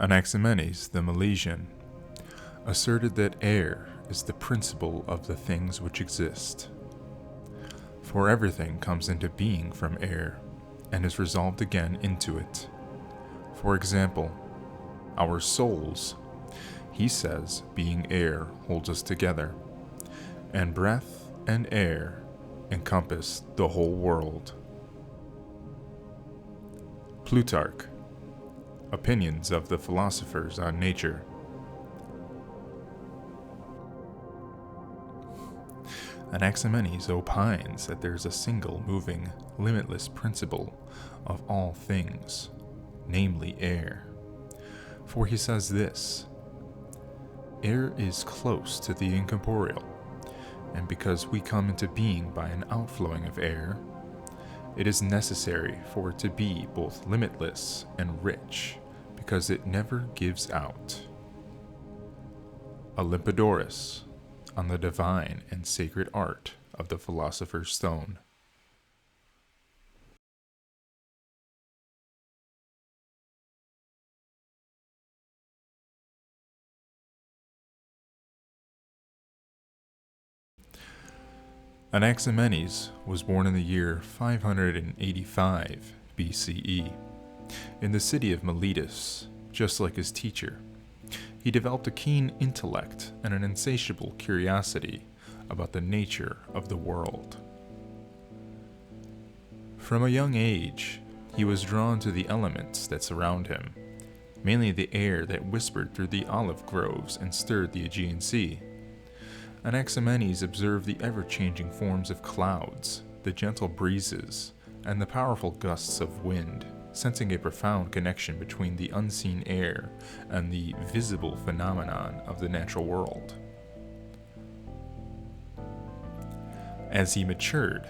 Anaximenes, the Milesian, asserted that air is the principle of the things which exist. For everything comes into being from air, and is resolved again into it. For example, our souls, he says, being air, holds us together, and breath and air encompass the whole world. Plutarch, Opinions of the Philosophers on Nature. Anaximenes opines that there is a single moving, limitless principle of all things, namely air. For he says this: air is close to the incorporeal, and because we come into being by an outflowing of air, it is necessary for it to be both limitless and rich, because it never gives out. Olympodorus, on the divine and sacred art of the philosopher's stone. Anaximenes was born in the year 585 BCE in the city of Miletus. Just like his teacher, he developed a keen intellect and an insatiable curiosity about the nature of the world. From a young age, he was drawn to the elements that surround him, mainly the air that whispered through the olive groves and stirred the Aegean Sea. Anaximenes observed the ever-changing forms of clouds, the gentle breezes, and the powerful gusts of wind, sensing a profound connection between the unseen air and the visible phenomenon of the natural world. As he matured,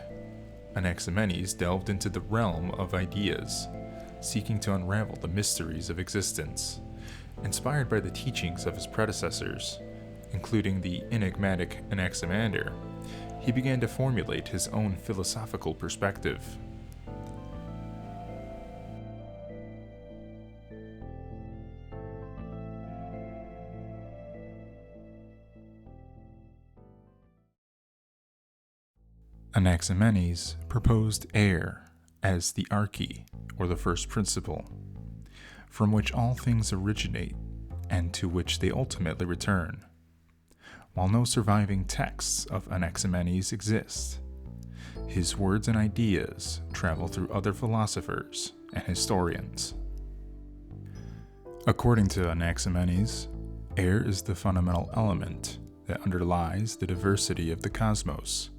Anaximenes delved into the realm of ideas, seeking to unravel the mysteries of existence. Inspired by the teachings of his predecessors, including the enigmatic Anaximander, he began to formulate his own philosophical perspective. Anaximenes proposed air as the arche, or the first principle, from which all things originate and to which they ultimately return. While no surviving texts of Anaximenes exist, his words and ideas travel through other philosophers and historians. According to Anaximenes, air is the fundamental element that underlies the diversity of the cosmos.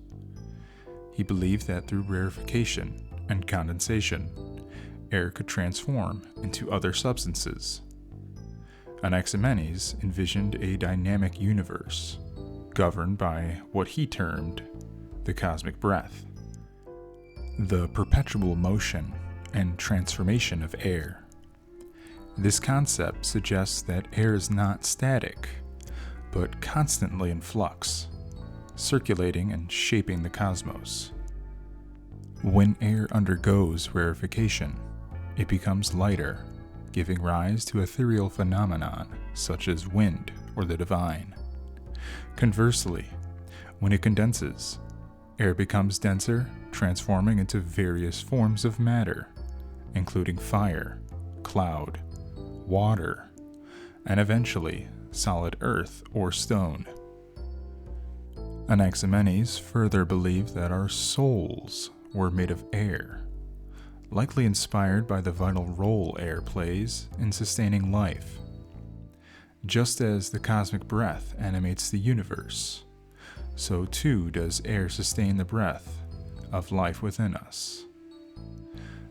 He believed that through rarefaction and condensation, air could transform into other substances. Anaximenes envisioned a dynamic universe, governed by what he termed the cosmic breath, the perpetual motion and transformation of air. This concept suggests that air is not static, but constantly in flux, circulating and shaping the cosmos. When air undergoes rarefaction, it becomes lighter, giving rise to ethereal phenomenon such as wind or the divine. Conversely, when it condenses, air becomes denser, transforming into various forms of matter, including fire, cloud, water, and eventually solid earth or stone. Anaximenes further believed that our souls were made of air, likely inspired by the vital role air plays in sustaining life. Just as the cosmic breath animates the universe, so too does air sustain the breath of life within us.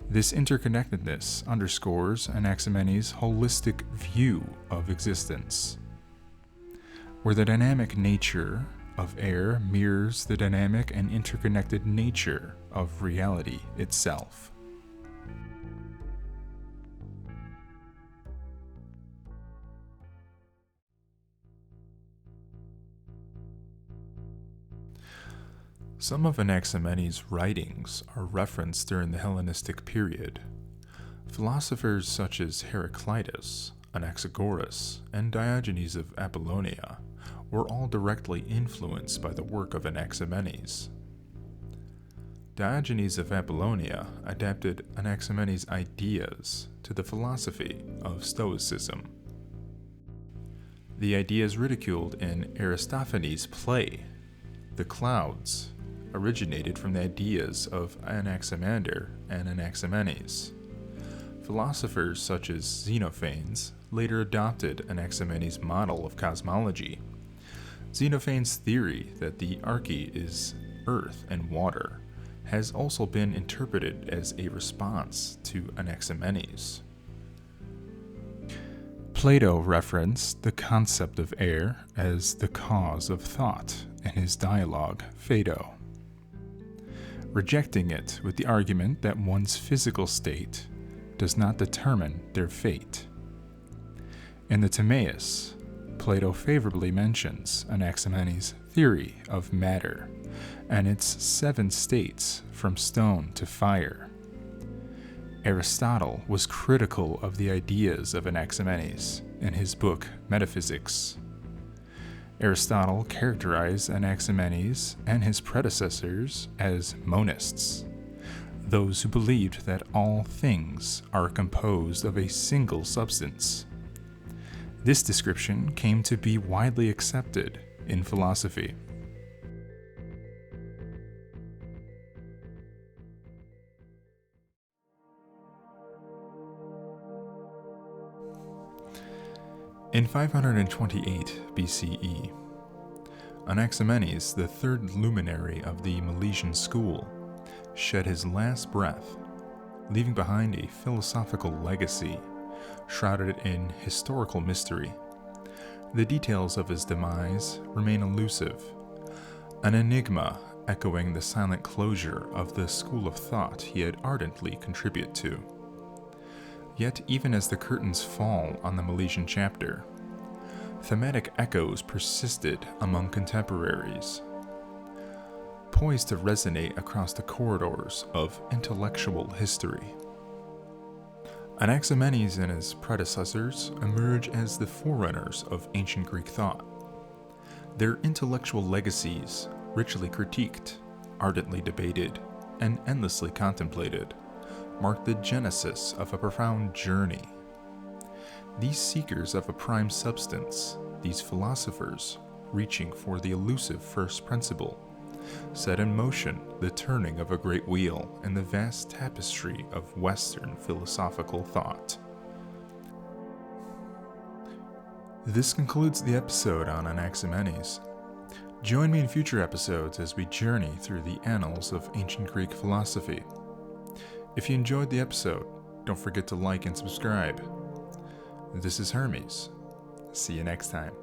This interconnectedness underscores Anaximenes' holistic view of existence, where the dynamic nature of air mirrors the dynamic and interconnected nature of reality itself. Some of Anaximenes' writings are referenced during the Hellenistic period. Philosophers such as Heraclitus Anaxagoras, and Diogenes of Apollonia were all directly influenced by the work of Anaximenes. Diogenes of Apollonia adapted Anaximenes' ideas to the philosophy of Stoicism. The ideas ridiculed in Aristophanes' play, The Clouds, originated from the ideas of Anaximander and Anaximenes. Philosophers such as Xenophanes later adopted Anaximenes' model of cosmology. Xenophanes' theory that the arche is earth and water has also been interpreted as a response to Anaximenes. Plato referenced the concept of air as the cause of thought in his dialogue Phaedo, rejecting it with the argument that one's physical state does not determine their fate. In the Timaeus, Plato favorably mentions Anaximenes' theory of matter and its 7 states from stone to fire. Aristotle was critical of the ideas of Anaximenes in his book Metaphysics. Aristotle characterized Anaximenes and his predecessors as monists, those who believed that all things are composed of a single substance. This description came to be widely accepted in philosophy. In 528 BCE, Anaximenes, the third luminary of the Milesian school, shed his last breath, leaving behind a philosophical legacy shrouded in historical mystery. The details of his demise remain elusive, an enigma echoing the silent closure of the school of thought he had ardently contributed to. Yet even as the curtains fall on the Milesian chapter, thematic echoes persisted among contemporaries, poised to resonate across the corridors of intellectual history. Anaximenes and his predecessors emerge as the forerunners of ancient Greek thought. Their intellectual legacies, richly critiqued, ardently debated, and endlessly contemplated, mark the genesis of a profound journey. These seekers of a prime substance, these philosophers reaching for the elusive first principle, set in motion the turning of a great wheel in the vast tapestry of Western philosophical thought. This concludes the episode on Anaximenes. Join me in future episodes as we journey through the annals of ancient Greek philosophy. If you enjoyed the episode, don't forget to like and subscribe. This is Hermes. See you next time.